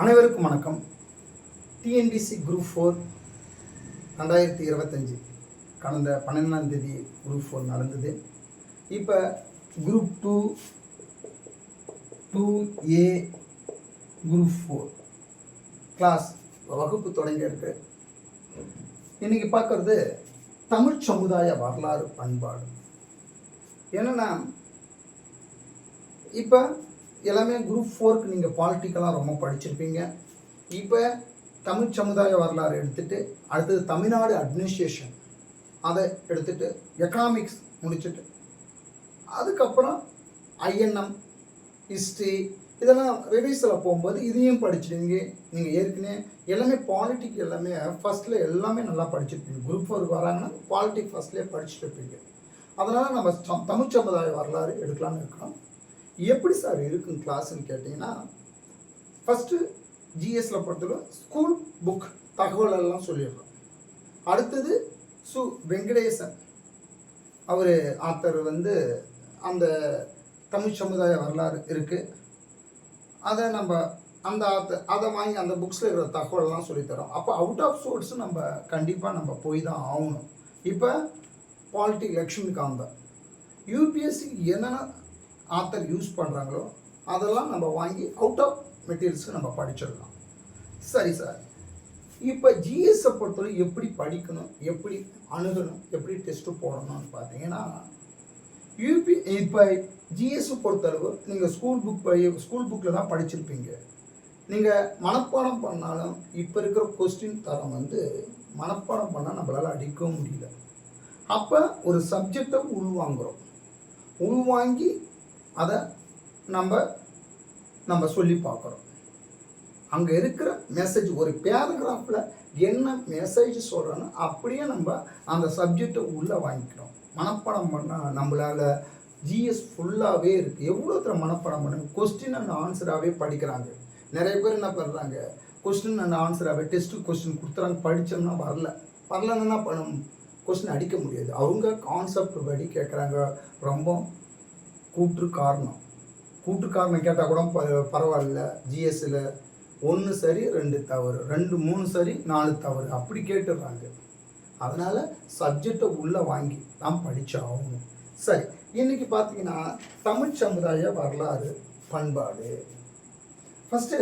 அனைவருக்கும் வணக்கம். TNPSC group 4 2025 கடந்த 12ஆம் தேதி குரூப் 4 நடந்தது. இப்போ குரூப் 2A குரூப் 4 கிளாஸ் வகுப்பு தொடங்கி இருக்கு. இன்னைக்கு பார்க்கறது தமிழ் சமுதாய வரலாறு பண்பாடு. என்னன்னா இப்போ எல்லாமே குரூப் 4க்கு நீங்கள் பாலிட்டிக்கலாக ரொம்ப படிச்சிருப்பீங்க. இப்போ தமிழ் சமுதாய வரலாறு எடுத்துகிட்டு அடுத்தது தமிழ்நாடு அட்மினிஸ்ட்ரேஷன் அதை எடுத்துகிட்டு எக்கனாமிக்ஸ் முடிச்சுட்டு அதுக்கப்புறம் ஐஎன்எம் ஹிஸ்ட்ரி இதெல்லாம் ரிவைஸில் போகும்போது இதையும் படிச்சுடுவீங்க. நீங்கள் ஏற்கனவே எல்லாமே பாலிட்டிக் எல்லாமே ஃபஸ்ட்டில் எல்லாமே நல்லா படிச்சிருப்பீங்க. குரூப் 4 வராங்கன்னா பாலிட்டிக் ஃபஸ்ட்லேயே படிச்சுட்டு இருப்பீங்க. அதனால் நம்ம தமிழ் சமுதாய வரலாறு எடுக்கலான்னு இருக்கோம். எப்படி சார் இருக்குங்க கிளாஸ்ன்னு கேட்டிங்கன்னா, ஃபஸ்ட்டு ஜிஎஸ்சில் பொறுத்தவரை ஸ்கூல் புக் தகவல் எல்லாம் சொல்லிடுறோம். அடுத்தது வெங்கடேசன் அவர் ஆத்தர் அந்த தமிழ் சமுதாய வரலாறு இருக்குது. அதை நம்ம அந்த அதை வாங்கி அந்த புக்ஸில் இருக்கிற தகவலெல்லாம் சொல்லித்தரோம். அப்போ அவுட் ஆஃப் சோர்ஸ் நம்ம கண்டிப்பாக நம்ம போய் தான் ஆகணும். இப்போ பாலிட்டிக் லக்ஷ்மிகாந்தா யூபிஎஸ்சி என்னென்ன ஆத்தர் யூஸ் பண்ணுறாங்களோ அதெல்லாம் நம்ம வாங்கி அவுட் ஆஃப் மெட்டீரியல்ஸுக்கு நம்ம படிச்சிடலாம். சரி சார், இப்போ ஜிஎஸ்ஸை பொறுத்தவரை எப்படி படிக்கணும், எப்படி அணுகணும், எப்படி டெஸ்ட்டு போடணும்னு பார்த்தீங்கன்னா, இப்போ ஜிஎஸ்ஸை பொறுத்தளவு நீங்கள் ஸ்கூல் புக்கில் தான் படிச்சிருப்பீங்க. நீங்கள் மனப்பாடம் பண்ணாலும் இப்போ இருக்கிற கொஸ்டின் தரம் மனப்பாடம் பண்ணால் நம்மளால் அடிக்கவும் முடியல. அப்போ ஒரு சப்ஜெக்டை உள்வாங்கி அதை நம்ம சொல்லி பார்க்குறோம். அங்கே இருக்கிற மெசேஜ் ஒரு பேராகிராஃபில் என்ன மெசேஜ் சொல்கிறோன்னு அப்படியே நம்ம அந்த சப்ஜெக்டை உள்ளே வாங்கிக்கிறோம். மனப்பாடம் பண்ணால் நம்மளால் ஜிஎஸ் ஃபுல்லாகவே இருக்குது. எவ்வளோ தூரம் மனப்பாடம் பண்ண கொஸ்டின் அண்ட் ஆன்சராகவே படிக்கிறாங்க. நிறைய பேர் என்ன பண்ணுறாங்க, கொஸ்டின் அண்ட் ஆன்சராகவே டெஸ்ட்டு கொஸ்டின் கொடுத்துறாங்க. படித்தோம்னா வரலன்னு என்ன பண்ணணும், கொஸ்டின் அடிக்க முடியாது. அவங்க கான்செப்ட் படி கேட்குறாங்க. ரொம்ப கூற்று காரணம் கேட்டால் கூட பரவாயில்ல. ஜிஎஸ்சில் 1 சரி 2 தவறு, 2 3 சரி 4 தவறு அப்படி கேட்டுடுறாங்க. அதனால் சப்ஜெக்டை உள்ளே வாங்கி தான் படித்து ஆகணும். சரி, இன்றைக்கி பார்த்தீங்கன்னா தமிழ் சமுதாய வரலாறு பண்பாடு. ஃபஸ்ட்டு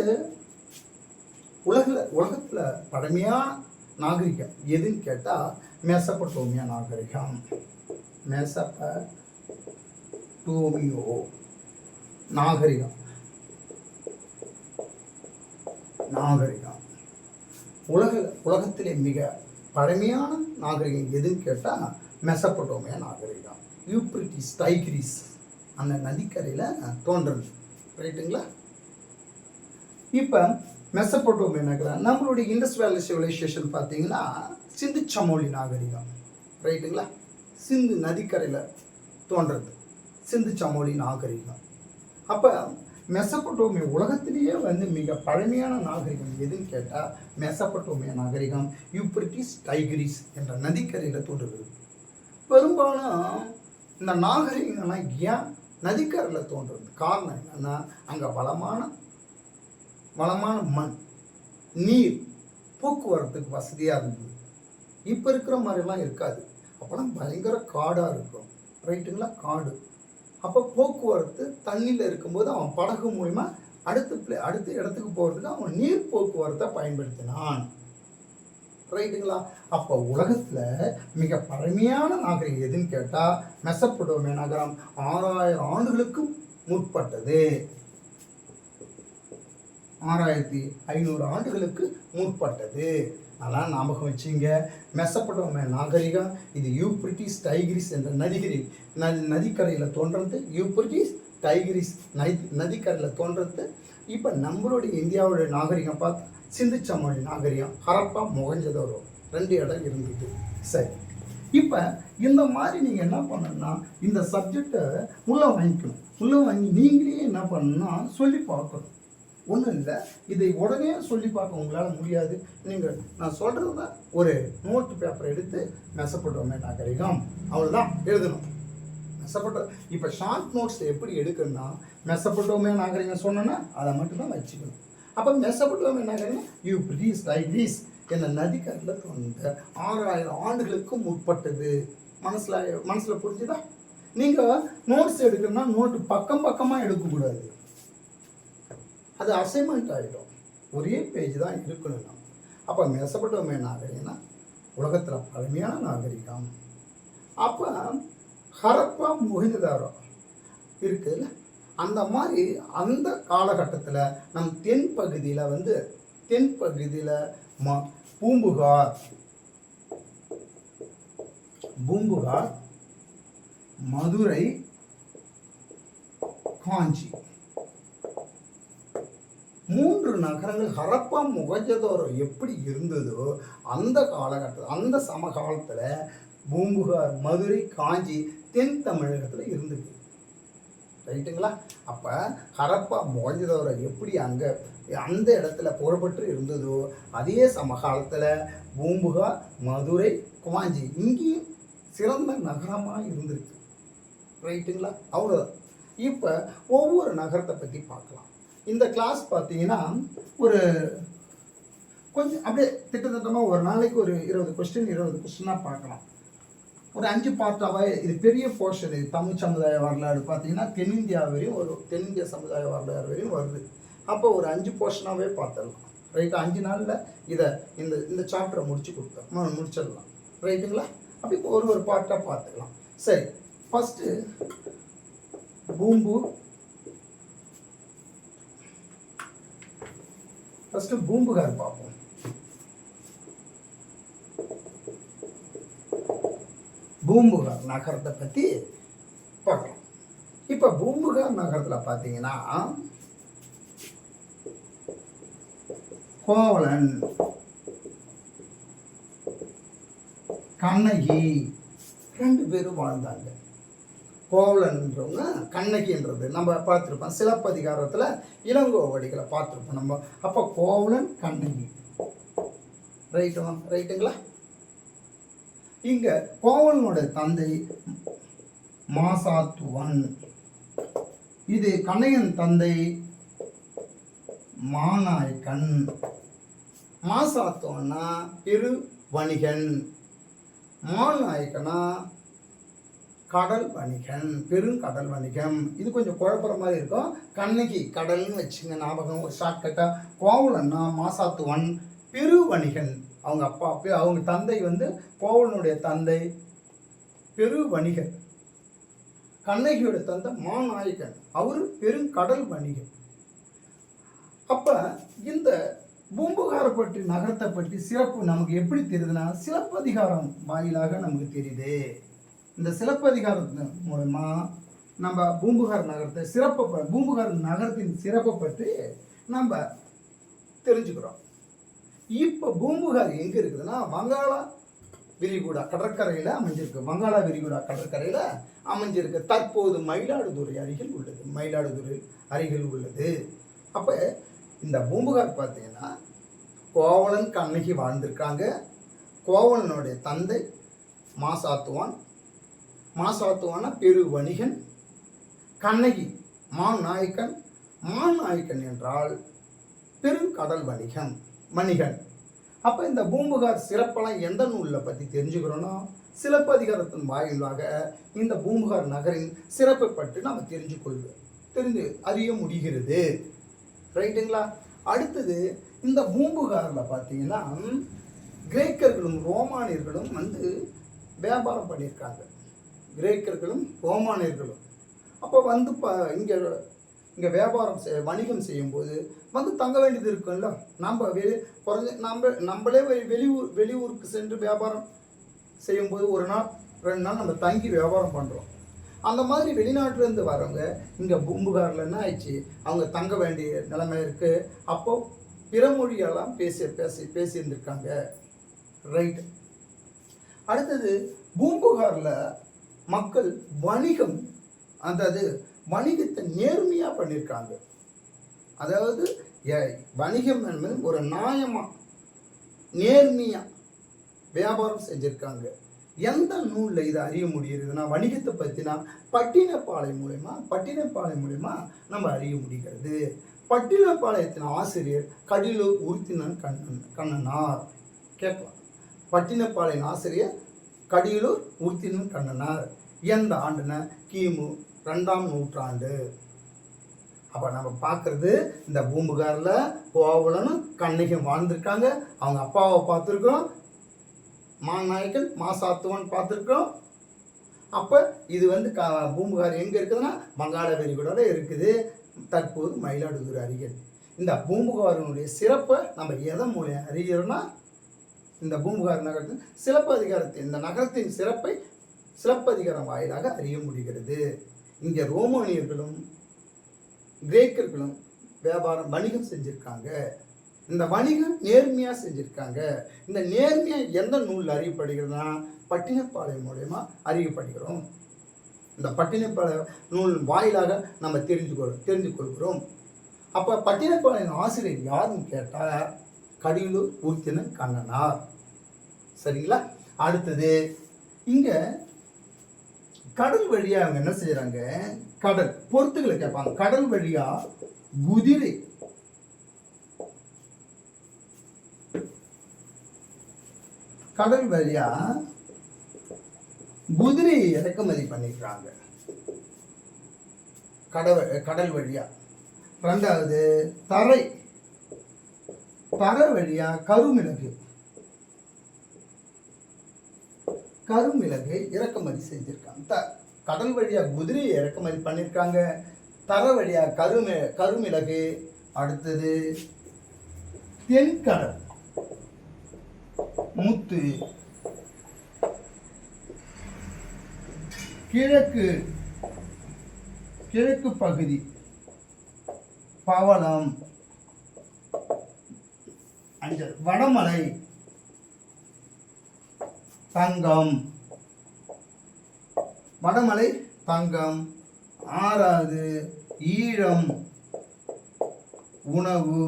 உலகத்தில் பழமையான நாகரிகம் எதுன்னு கேட்டால் மெசபடோமியா நாகரிகம். மெசபடோமியோ நாகரிகம் உலகத்திலே மிக பழமையான நாகரிகம் எதுன்னு கேட்டால் மெசபடோமியா நாகரிகம். யூப்ரிட்டிஸ் டைக்ரிஸ் அந்த நதிக்கரையில் தோன்றுறது. ரைட்டுங்களா? இப்போ மெசபடோமியா நாகரிகம் நம்மளுடைய இண்டஸ் வேலி சிவிலைசேஷன் பார்த்தீங்கன்னா சிந்து சமோலி நாகரிகம். ரைட்டுங்களா? சிந்து நதிக்கரையில் தோன்றது சிந்து சமோலி நாகரிகம். அப்போ மெசபடோமியா உலகத்திலேயே மிக பழமையான நாகரிகம் எதுன்னு கேட்டால் மெசபடோமியா நாகரிகம் யூப்ரிட்டிஸ் டைக்ரிஸ் என்ற நதிக்கரையில் தோன்றுகிறது. பெரும்பாலும் இந்த நாகரிகங்கள்லாம் ஏன் நதிக்கரையில் தோன்றுறது காரணம் என்னென்னா, அங்கே வளமான மண், நீர், போக்குவரத்துக்கு வசதியாக இருந்தது. இப்போ இருக்கிற மாதிரிலாம் இருக்காது. அப்போலாம் பயங்கர காடாக இருக்கும். ரைட்டுங்களா? காடு. அப்போ போக்குவரத்து தண்ணியில் இருக்கும்போது அவன் படகு மூலிமா அடுத்த இடத்துக்கு போகிறதுக்கு அவன் நீர் போக்குவரத்தை பயன்படுத்தினான். ரைட்டுங்களா? அப்போ உலகத்தில் மிக பழமையான நாகரிகம் எதுன்னு கேட்டால் மெசபடோமியா நகரம் 6000 ஆண்டுகளுக்கு முற்பட்டது. 6500 ஆண்டுகளுக்கு முற்பட்டது. அதெல்லாம் ஞாபகம் வச்சுங்க. மெசபடோமியா நாகரிகம் இது யூப்ரிட்டிஸ் டைக்ரிஸ் என்ற நதிக்கரையில் தோன்றது. யூப்ரிட்டிஸ் டைக்ரிஸ் நதிக்கரையில் தோன்றது. இப்போ நம்மளுடைய இந்தியாவுடைய நாகரிகம் பார்த்தா சிந்து சமோலி நாகரிகம், ஹரப்பா, மொஹஞ்சதாரோ 2 இடம் இருந்தது. சரி, இப்போ இந்த மாதிரி நீங்கள் என்ன பண்ணணும்னா இந்த சப்ஜெக்டை உள்ளே வாங்கி நீங்களே என்ன பண்ணணும்னா சொல்லி பார்க்கணும். ஒன்றும் இல்லை, இதை உடனே சொல்லி பார்க்க உங்களால் முடியாது. நீங்கள் நான் சொல்கிறது தான் ஒரு நோட்டு பேப்பர் எடுத்து மெசபடோமியா நாகரிகம் அவ்வளோதான் எழுதணும். இப்போ ஷார்ட் நோட்ஸ் எப்படி எடுக்கணும்னா மெசபடோமியா நாகரிகம் சொன்னோன்னா அதை மட்டும்தான் வச்சுக்கணும். அப்போ மெசபடோமியா நகரம் யூப்ரீஸ் டைக்ரீஸ் என்ற நதிக்கரையில் தோன்ற 6000 ஆண்டுகளுக்கு முற்பட்டது. மனசில் புரிஞ்சுதா? நீங்கள் நோட்ஸ் எடுக்கணும்னா நோட்டு பக்கம் பக்கமாக எடுக்கக்கூடாது, அது அசைன்மெண்ட் ஆகிடும். ஒரே பேஜ் தான் இருக்கணும். நம்ம அப்போ மெசபடோமியா நாகரிகம்னா உலகத்தில் பழமையான நாகரிகம். அப்போ ஹரப்பா மொஹஞ்சதாரோ இருக்குதுல்ல, அந்த மாதிரி அந்த காலகட்டத்தில் நம் தென்பகுதியில் பூம்புகார், மதுரை, காஞ்சி 3 நகரங்கள் ஹரப்பா மொஹஞ்சதாரோ எப்படி இருந்ததோ அந்த காலகட்டத்தில், அந்த சமகாலத்தில் பூம்புகார், மதுரை, காஞ்சி தென் தமிழகத்தில் இருந்தது. ரைட்டுங்களா? அப்போ ஹரப்பா மொஹஞ்சதாரோ எப்படி அங்கே அந்த இடத்துல புறப்பட்டு இருந்ததோ அதே சமகாலத்தில் பூம்புகார், மதுரை, காஞ்சி இங்கேயும் சிறந்த நகரமாக இருந்திருக்கு. ரைட்டுங்களா? அவ்வளோதான். இப்போ ஒவ்வொரு நகரத்தை பற்றி பார்க்கலாம். இந்த கிளாஸ் பார்த்தீங்கன்னா ஒரு கொஞ்சம் அப்படியே திட்டத்தட்டமாக ஒரு நாளைக்கு ஒரு 20 கொஸ்டினாக பார்க்கலாம். ஒரு 5 பார்ட்டாகவே இது பெரிய போர்ஷன். இது தமிழ் சமுதாய வரலாறு பார்த்தீங்கன்னா தென்னிந்தியா வரையும் தென்னிந்திய சமுதாய வரலாறு வரையும் வருது. அப்போ ஒரு 5 போர்ஷனாகவே பார்த்துடலாம். ரைட்டா? 5 நாளில் இதை இந்த சாப்டரை முடிச்சிடலாம். ரைட்டுங்களா? அப்படி ஒரு பார்ட்டாக பார்த்துக்கலாம். சரி, ஃபஸ்ட்டு பூம்புகார் பார்ப்போம். பூம்புகார் நகரத்தை பற்றி பார்க்கலாம். இப்போ பூம்புகார் நகரத்தில் பார்த்தீங்கன்னா கோவலன், கண்ணகி 2 பேரும் வாழ்ந்தாங்க. கோவலன்றவங்க, கண்ணகின்றது நம்ம பார்த்துருப்போம். சிலப்பதிகாரத்தில் இளங்கோவடிகளை பார்த்துருப்போம் நம்ம. அப்போ கோவலன், கண்ணகி. ரைட்டுங்களா? இங்கே கோவலனுடைய தந்தை மாசாத்துவன், இது கண்ணகியின் தந்தை மாநாயக்கன். மாசாத்துவன்னா பெரு வணிகன், மாநாயக்கனா கடல் வணிகன், பெருங்கடல் வணிகம். இது கொஞ்சம் குழப்பற மாதிரி இருக்கும். கண்ணகி கடல்னு வச்சுங்க ஞாபகம், ஒரு ஷார்ட்கட்டாக. கோவலன்னா மாசாத்துவன் பெரு வணிகன், அவங்க அப்பா அவங்க தந்தை கோவலனுடைய தந்தை பெரு வணிகன். கண்ணகியோட தந்தை மாநாயக்கன், அவர் பெருங்கடல் வணிகன். அப்போ இந்த பூம்புகாரை பற்றி நகரத்தை பற்றி சிறப்பு நமக்கு எப்படி தெரியுதுன்னா சிலப்பதிகாரம் வாயிலாக நமக்கு தெரியுது. இந்த சிலப்பதிகாரத்தின் மூலமா நம்ம பூம்புகார் நகரத்தின் சிறப்பை பற்றி நம்ம தெரிஞ்சுக்கிறோம். இப்போ பூம்புகார் எங்கே இருக்குதுன்னா வங்காள விரிகுடா கடற்கரையில் அமைஞ்சிருக்கு. வங்காள விரிகுடா கடற்கரையில் அமைஞ்சிருக்கு. தற்போது மயிலாடுதுறை அருகில் உள்ளது. அப்போ இந்த பூம்புகார் பார்த்தீங்கன்னா கோவலன், கண்ணகி வாழ்ந்திருக்காங்க. கோவலனுடைய தந்தை மாசாத்துவான பெரு வணிகன், கண்ணகி மாநாயக்கன் என்றால் பெருங்கடல் வணிகன். அப்போ இந்த பூம்புகார் சிறப்பெல்லாம் எந்த நூலில் பற்றி தெரிஞ்சுக்கிறோன்னா சிலப்பதிகாரத்தின் வாயிலாக இந்த பூம்புகார் நகரின் சிறப்பை பற்றி நம்ம தெரிஞ்சு அறிய முடிகிறது. ரைட்டுங்களா? அடுத்தது இந்த பூம்புகாரில் பார்த்தீங்கன்னா கிரேக்கர்களும் ரோமானியர்களும் வியாபாரம் பண்ணியிருக்காங்க. கிரேக்கர்களும் ரோமானியர்களும் அப்போ இங்கே வணிகம் செய்யும்போது தங்க வேண்டியது இருக்கும்ல. நம்மளே வெளியூருக்கு சென்று வியாபாரம் செய்யும்போது 1 நாள் 2 நாள் நம்ம தங்கி வியாபாரம் பண்ணுறோம். அந்த மாதிரி வெளிநாட்டிலேருந்து வரவங்க இங்கே பூம்புகாரில் என்ன ஆயிடுச்சு, அவங்க தங்க வேண்டிய நிலைமை இருக்குது. அப்போது பிற மொழியெல்லாம் பேசியிருந்திருக்காங்க. ரைட். அடுத்தது பூம்புகாரில் மக்கள் வணிகத்தை நேர்மையாக பண்ணியிருக்காங்க. அதாவது வணிகம் என்பது ஒரு நியாயமாக நேர்மையாக வியாபாரம் செஞ்சுருக்காங்க. எந்த நூலில் இதை அறிய முடிகிறதுனா வணிகத்தை பற்றினா பட்டினப்பாலை மூலயமா நம்ம அறிய முடிகிறது. பட்டினப்பாளையத்தின் ஆசிரியர் கடலூர் உருத்தினன் கண்ணனார். கேட்கலாம், பட்டினப்பாளையின் ஆசிரியர் கடலூர் உருத்தினன் கண்ணனார் எந்த ஆண்டுனா கிமு 2ஆம் நூற்றாண்டு. அப்போ நம்ம பார்க்குறது இந்த பூம்புகாரில் கோவலனும் கண்ணகியும் வாழ்ந்திருக்காங்க. அவங்க அப்பாவை பார்த்துருக்கோம், மாநாயக்கன் மாசாத்துவன் பார்த்துருக்கோம். அப்போ இது வந்து பூம்புகார் எங்கே இருக்குதுன்னா வங்காள விரிகுடாவில் இருக்குது, தற்போது மயிலாடுதுறை அருகில். இந்த பூம்புகாரினுடைய சிறப்பை நம்ம எதன் மூலம் அறிகிறோன்னா இந்த பூம்புகார் நகரத்தின் சிலப்பதிகாரத்தின் இந்த நகரத்தின் சிறப்பை சிலப்பதிகாரம் வாயிலாக அறிய முடிகிறது. இங்கே ரோமானியர்களும் கிரேக்கர்களும் வியாபாரம் வணிகம் செஞ்சுருக்காங்க. இந்த வணிகம் நேர்மையாக செஞ்சுருக்காங்க. இந்த நேர்மையாக எந்த நூலில் அறியப்படுகிறதுனா பட்டினப்பாளையம் மூலயமா அறியப்படுகிறோம். இந்த பட்டினப்பாளையம் நூல் வாயிலாக நம்ம தெரிந்து கொள்கிறோம். அப்போ பட்டினப்பாளையம் ஆசிரியர் யாருன்னு கேட்டால் கடலூர் உருத்தினன் கண்ணனார். சரிங்களா? அடுத்தது இங்கே கடல் வழியாக அவங்க என்ன செய்கிறாங்க, கடல் பொறுத்துக்களை கேட்பாங்க. கடல் வழியா குதிரை இறக்குமதி பண்ணிக்கிறாங்க கடல் வழியா. ரெண்டாவது தரை வழியா கருமிளகு இறக்குமதி செஞ்சிருக்காங்க. கடல் வழியா குதிரையை இறக்குமதி பண்ணியிருக்காங்க, தர வழியா கருமிளகு. அடுத்தது தென்கடல் முத்து, கிழக்கு பகுதி பவளம், அஞ்சல், வடமலை தங்கம். ஆறாவது ஈழம் உணவு.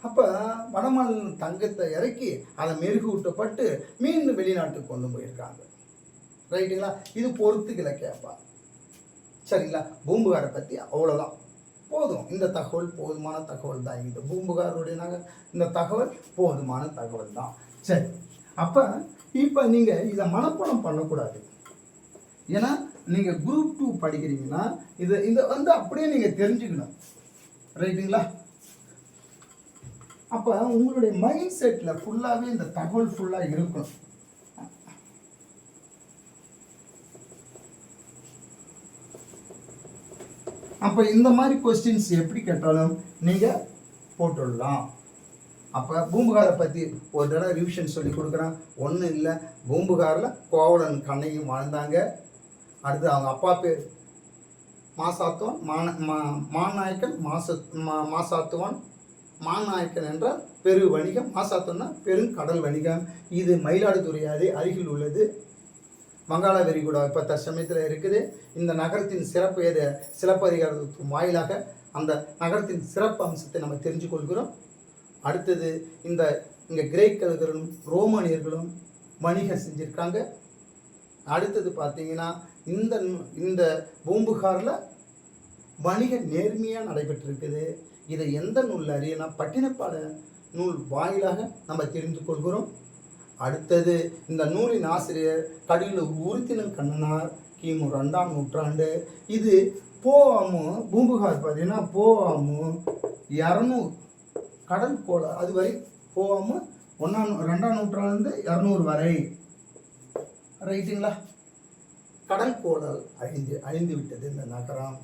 அப்போ வடமலை தங்கத்தை இறக்கி அதை மெருகூட்டப்பட்டு மீண்டும் வெளிநாட்டுக்கு கொண்டு போயிருக்காங்க. ரைட்டுங்களா? இது பொறுத்துக்களை கேட்பா. சரிங்களா? பூம்புகாரை பற்றி அவ்வளோதான், போதும். இந்த தகவல் போதுமான தகவல் தான். இந்த பூம்புகாருடைய இந்த தகவல் போதுமான தகவல் தான். சரி, அப்போ இப்போ நீங்கள் இதை மனப்பாடம் பண்ணக்கூடாது. ஏன்னா நீங்கள் குரூப் 2 படிக்கிறீங்கன்னா இதை வந்து அப்படியே நீங்கள் தெரிஞ்சுக்கணும். ரைட்டுங்களா? அப்போ உங்களுடைய மைண்ட் செட்டில் ஃபுல்லாகவே இந்த தகவல் ஃபுல்லாக இருக்கணும். அப்போ இந்த மாதிரி கொஸ்டின்ஸ் எப்படி கேட்டாலும் நீங்கள் போட்டுடலாம். அப்போ பூம்புகாரை பற்றி ஒரு தடவை ரிவிஷன் சொல்லி கொடுக்குறேன். ஒன்றும் இல்லை, பூம்புகாரில் கோவலன் கண்ணையும் வாழ்ந்தாங்க. அடுத்து அவங்க அப்பா பேர் மாசாத்துவன், மாநாயக்கன் மாசாத்துவன். மாநாயக்கன் என்றால் பெரு வணிகம், மாசாத்துவன்னா பெருங்கடல் வணிகம். இது மயிலாடுதுறை அருகில் உள்ளது, வங்காள விரிகுடா இப்போ தற்சமயத்தில் இருக்குது. இந்த நகரத்தின் சிறப்பு எது சிலப்பதிகாரத்தின் வாயிலாக அந்த நகரத்தின் சிறப்பு அம்சத்தை நம்ம தெரிஞ்சு கொள்கிறோம். அடுத்தது இங்கே கிரேக்கர்களும் ரோமானியர்களும் வணிகம் செஞ்சுருக்காங்க. அடுத்தது பார்த்தீங்கன்னா இந்த பூம்புகாரில் வணிக நேர்மையாக நடைபெற்றிருக்குது. இதை எந்த நூலில் அறியனா பட்டினப்பாளையம் நூல் வாயிலாக நம்ம தெரிந்து கொள்கிறோம். அடுத்தது இந்த நூலின் ஆசிரியர் கடலூர் உருத்தினன் கண்ணனார், கிமு 2ஆம் நூற்றாண்டு. இது போஆமு பூம்புகார் பார்த்தீங்கன்னா போஆமு 200 கடல் கோள அது வரை போஆமு 2ஆம் நூற்றாண்டு 200 வரை. ரைட்டுங்களா? கடல் கோளல் அழிந்து விட்டது. இந்த நகரம்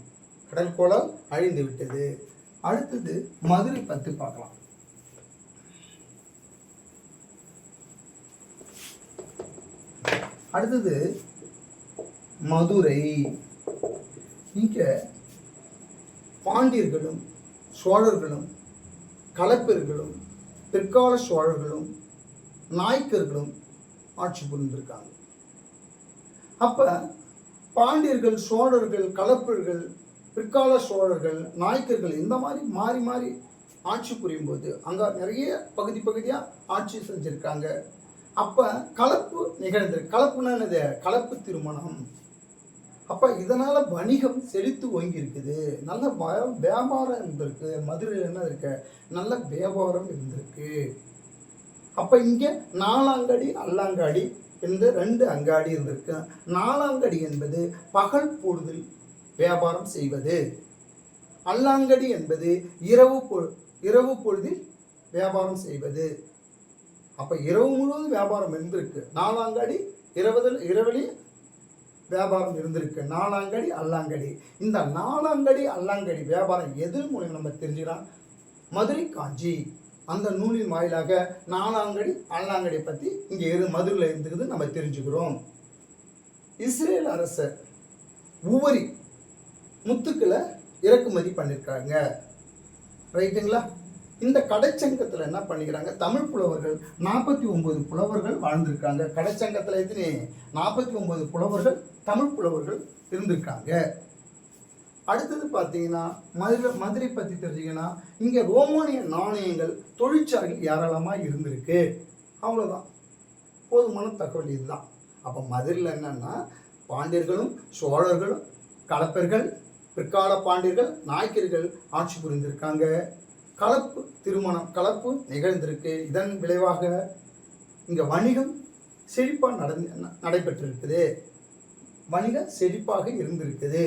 கடல் கோளல் அழிந்து விட்டது. அடுத்தது மதுரை பற்றி பார்க்கலாம். அடுத்தது மதுரை. இங்கே பாண்டியர்களும் சோழர்களும் களப்பிரர்களும் பிற்கால சோழர்களும் நாயக்கர்களும் ஆட்சி புரிந்திருக்காங்க. அப்போ பாண்டியர்கள், சோழர்கள், களப்பிரர்கள், பிற்கால சோழர்கள், நாயக்கர்கள் இந்த மாதிரி மாறி மாறி ஆட்சி புரியும் போது அங்கே நிறைய பகுதியாக ஆட்சி செஞ்சுருக்காங்க. அப்போ கலப்பு நிகழ்ந்திருக்கு. கலப்புனா என்னது? கலப்பு திருமணம். அப்போ இதனால் வணிகம் செழித்து ஓங்கி இருக்குது. நல்ல வியாபாரம் இருந்திருக்கு. மதுரையில் என்ன இருக்கு? நல்ல வியாபாரம் இருந்திருக்கு. அப்போ இங்கே நாலாங்கடி அல்லாங்காடி இந்த 2 அங்காடி இருந்திருக்கு. நாலாங்கடி என்பது பகல் பொழுதில் வியாபாரம் செய்வது. அல்லாங்கடி என்பது இரவு பொழுதில் வியாபாரம் செய்வது. அப்போ இரவு முழுவதும் வியாபாரம் இருந்திருக்கு. நாலாங்கடி இரவிலே வியாபாரம் இருந்திருக்கு. நாலாங்கடி அல்லாங்கடி. இந்த நாலாங்கடி அல்லாங்கடி வியாபாரம் எதில் மூலம் நம்ம தெரிஞ்சுக்கலாம்? மதுரை காஞ்சி அந்த நூலின் வாயிலாக நாலாங்கடி அல்லாங்கடி பற்றி இங்கே மதுரையில் இருந்துக்குது நம்ம தெரிஞ்சுக்கிறோம். இஸ்ரேல் அரசர் உவரி முத்துக்களை இறக்குமதி பண்ணியிருக்காங்க. ரைட்டுங்களா? இந்த கடைச்சங்கத்தில் என்ன பண்ணிக்கிறாங்க? தமிழ் புலவர்கள் 49 புலவர்கள் வாழ்ந்திருக்காங்க. கடைச்சங்கத்தில் எத்தனை? 49 புலவர்கள் தமிழ் புலவர்கள் இருந்திருக்காங்க. அடுத்தது பார்த்தீங்கன்னா மதுரை பற்றி தெரிஞ்சிங்கன்னா இங்கே ரோமானிய நாணயங்கள் தொழிற்சாலைகள் ஏராளமாக இருந்திருக்கு. அவ்வளோதான், போதுமான தகவல் இதுதான். அப்போ மதுரையில் என்னன்னா பாண்டியர்களும் சோழர்களும் கலப்பர்கள் பிற்கால பாண்டியர்கள் நாயக்கர்கள் ஆட்சி புரிந்திருக்காங்க. கலப்பு திருமணம் கலப்பு நிகழ்ந்திருக்கு. இதன் விளைவாக இங்கே வணிகம் செழிப்பாக நடைபெற்றிருக்குது. வணிக செழிப்பாக இருந்திருக்குது.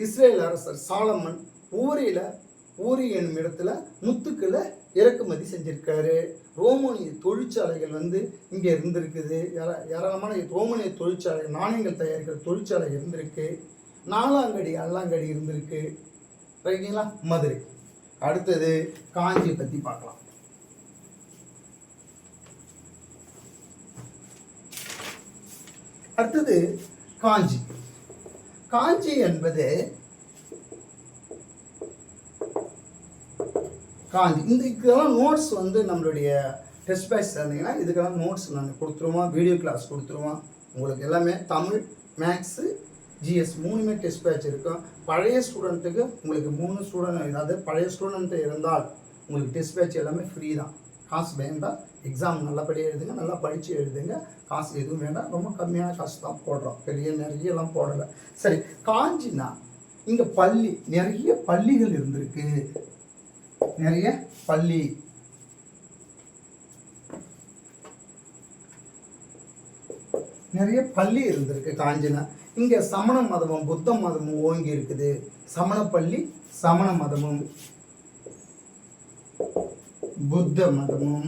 இஸ்ரேல் அரசர் சாலமன் ஊரி என்னும் இடத்துல முத்துக்களை இறக்குமதி செஞ்சிருக்காரு. ரோமானிய தொழிற்சாலைகள் இங்கே இருந்திருக்குது. ஏராளமான ரோமானிய தொழிற்சாலை நாணயங்கள் தயாரிக்கிற தொழிற்சாலை இருந்திருக்கு. நாலாங்கடி அல்லாங்கடி இருந்திருக்கு. ரைட்டுங்களா? மதுரை. அடுத்தது காஞ்சியை பற்றி பார்க்கலாம். அடுத்தது காஞ்சி. காஞ்சி என்பது காஞ்சி. இதுக்கெல்லாம் நோட்ஸ் நம்மளுடைய டெஸ்ட் பேட்ச் இருந்தீங்கன்னா இதுக்கெல்லாம் நோட்ஸ் நாங்கள் கொடுத்துருவோம். வீடியோ கிளாஸ் கொடுத்துருவோம். உங்களுக்கு எல்லாமே தமிழ் மேக்ஸு ஜிஎஸ் 3மே டெஸ்ட் பேட்ச் இருக்கும். பழைய ஸ்டூடெண்ட்டுக்கு உங்களுக்கு 3 ஸ்டூடெண்ட், அதாவது பழைய ஸ்டூடெண்ட்டு இருந்தால் உங்களுக்கு டெஸ்ட் பேட்ச் எல்லாமே ஃப்ரீ தான். காசு வேண்டாம். எக்ஸாம் நல்லபடியாக எழுதுங்க, நல்லா படித்து எழுதுங்க. காசு எதுவும் வேண்டாம். ரொம்ப கம்மியான காசு தான் போடுறோம். நிறையெல்லாம் போடலை. சரி, காஞ்சினா இங்கே நிறைய பள்ளிகள் இருந்திருக்கு. நிறைய பள்ளி இருந்திருக்கு காஞ்சினா. இங்கே சமண மதமும் புத்த மதமும் ஓங்கி இருக்குது. சமண பள்ளி, சமண மதமும் புத்த மதமும்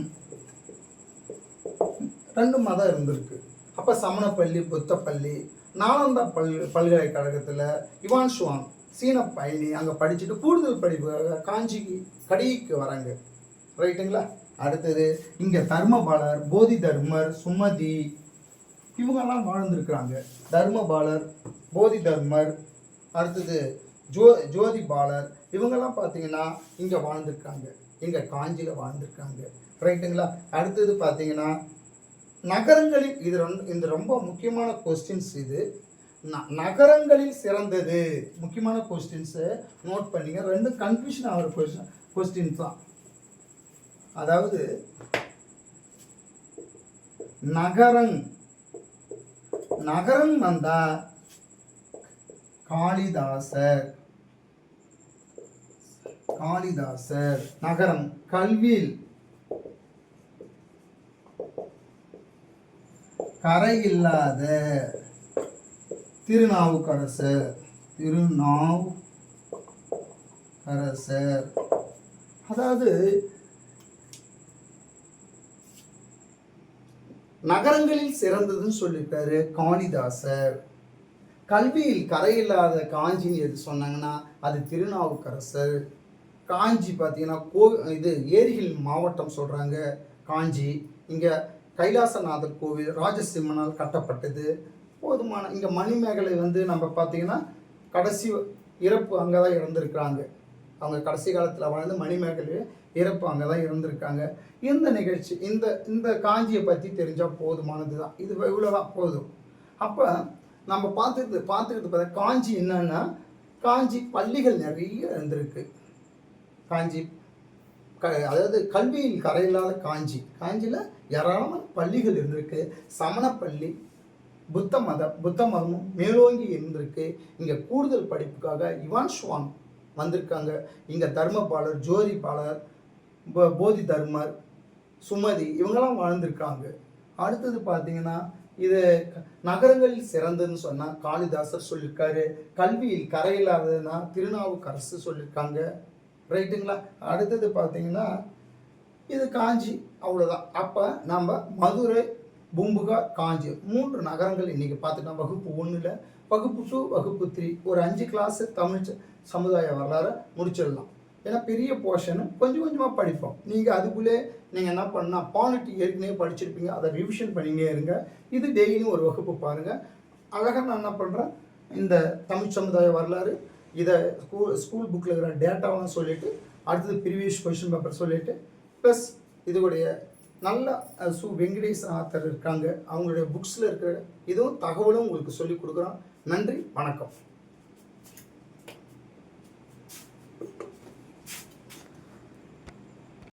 2 மதம் இருந்திருக்கு. அப்போ சமணப்பள்ளி புத்த பள்ளி. நாலந்தா பல்கலைக்கழகத்தில் இவான் ஷுவாங் சீன பயணி அங்கே படிச்சுட்டு கூடுதல் படிப்பு காஞ்சிக்கு கடிக்கு வராங்க. ரைட்டுங்களா? அடுத்தது இங்கே தர்மபாலர், போதி தர்மர், சுமதி இவங்கெல்லாம் வாழ்ந்துருக்குறாங்க. தர்மபாலர், போதி தர்மர், அடுத்தது ஜோதி பாலர் இவங்கெல்லாம் பார்த்தீங்கன்னா இங்கே வாழ்ந்துருக்காங்க. இங்கே காஞ்சியில் வாழ்ந்துருக்காங்க. ரைட்டுங்களா? அடுத்தது பார்த்தீங்கன்னா நகரங்களில் இது ரொம்ப முக்கியமான கொஸ்டின்ஸ். இது நகரங்களில் சிறந்தது முக்கியமான கொஸ்டின்ஸை நோட் பண்ணிங்க. 2 கன்ஃபியூஷன் ஆகிற கொஸ்டின்ஸ் தான். அதாவது நகரம் வந்தா காளிதாசர் நகரம். கல்வியில் கரையில்லாத திருநாவுக்கரசர். அதாவது நகரங்களில் சிறந்ததுன்னு சொல்லியிருக்காரு காளிதாசர். கல்வியில் கரையில்லாத காஞ்சின்னு எது சொன்னாங்கன்னா அது திருநாவுக்கரசர். காஞ்சி பார்த்தீங்கன்னா இது ஏரிகள் மாவட்டம் சொல்கிறாங்க காஞ்சி. இங்கே கைலாசநாதர் கோவில் ராஜசிம்மனால் கட்டப்பட்டது. போதுமான இங்கே மணிமேகலை நம்ம பார்த்தீங்கன்னா கடைசி இறப்பு அங்கே தான் இறந்துருக்குறாங்க. அவங்க கடைசி காலத்தில் வாழ்ந்து மணிமேகலை இறப்பு அங்கே தான் இருந்திருக்காங்க. இந்த நிகழ்ச்சி இந்த காஞ்சியை பற்றி தெரிஞ்சால் போதுமானது தான். இது இவ்வளோதான் போதும். அப்போ நம்ம பார்த்துக்கிட்டு பார்த்தா காஞ்சி என்னன்னா காஞ்சி பள்ளிகள் நிறைய இருந்திருக்கு. காஞ்சி அதாவது கல்வியில் கரையில்லாத காஞ்சி. காஞ்சியில் ஏராளமான பள்ளிகள் இருந்திருக்கு. சமணப்பள்ளி, புத்த மதமும் மேலோங்கி இருந்திருக்கு. இங்கே கூடுதல் படிப்புக்காக இவான் ஷ்வாங் வந்திருக்காங்க. இங்கே தர்மபாலர், ஜோதிபாலர், போதி தர்மர், சுமதி இவங்கெல்லாம் வாழ்ந்திருக்காங்க. அடுத்தது பார்த்தீங்கன்னா இது நகரங்களில் சிறந்ததுன்னு சொன்னால் காளிதாசர் சொல்லியிருக்காரு. கல்வியில் கரையில்லாததுன்னா திருநாவுக்கரசு சொல்லியிருக்காங்க. ரைட்டுங்களா? அடுத்தது பார்த்தீங்கன்னா இது காஞ்சி, அவ்வளோதான். அப்போ நம்ம மதுரை, பூம்புகார், காஞ்சி 3 நகரங்கள் இன்றைக்கி பார்த்துட்டோம். வகுப்பு 1, வகுப்பு 2, வகுப்பு 3 ஒரு 5 கிளாஸு தமிழ் சமுதாய வரலாறு முடிச்சிடலாம். ஏன்னா பெரிய போர்ஷனு கொஞ்சம் கொஞ்சமாக படிப்போம். நீங்கள் அதுக்குள்ளே நீங்கள் என்ன பண்ணால் பாலிட்டி ஏற்கனவே படிச்சிருப்பீங்க, அதை ரிவிஷன் பண்ணினே இருங்க. இது டெய்லியும் ஒரு வகுப்பு பாருங்கள். அழகாக நான் என்ன பண்ணுறேன், இந்த தமிழ் சமுதாய வரலாறு இதை ஸ்கூல் புக்கில் இருக்கிற டேட்டாவும் சொல்லிவிட்டு, அடுத்தது ப்ரீவியஸ் கொஷின் பேப்பர் சொல்லிவிட்டு, ப்ளஸ் இதோடைய நல்ல வெங்கடேஷ் ஆத்தர் இருக்காங்க, அவங்களுடைய புக்ஸில் இருக்கிற இதுவும் தகவலும் உங்களுக்கு சொல்லிக் கொடுக்குறோம். நன்றி, வணக்கம்.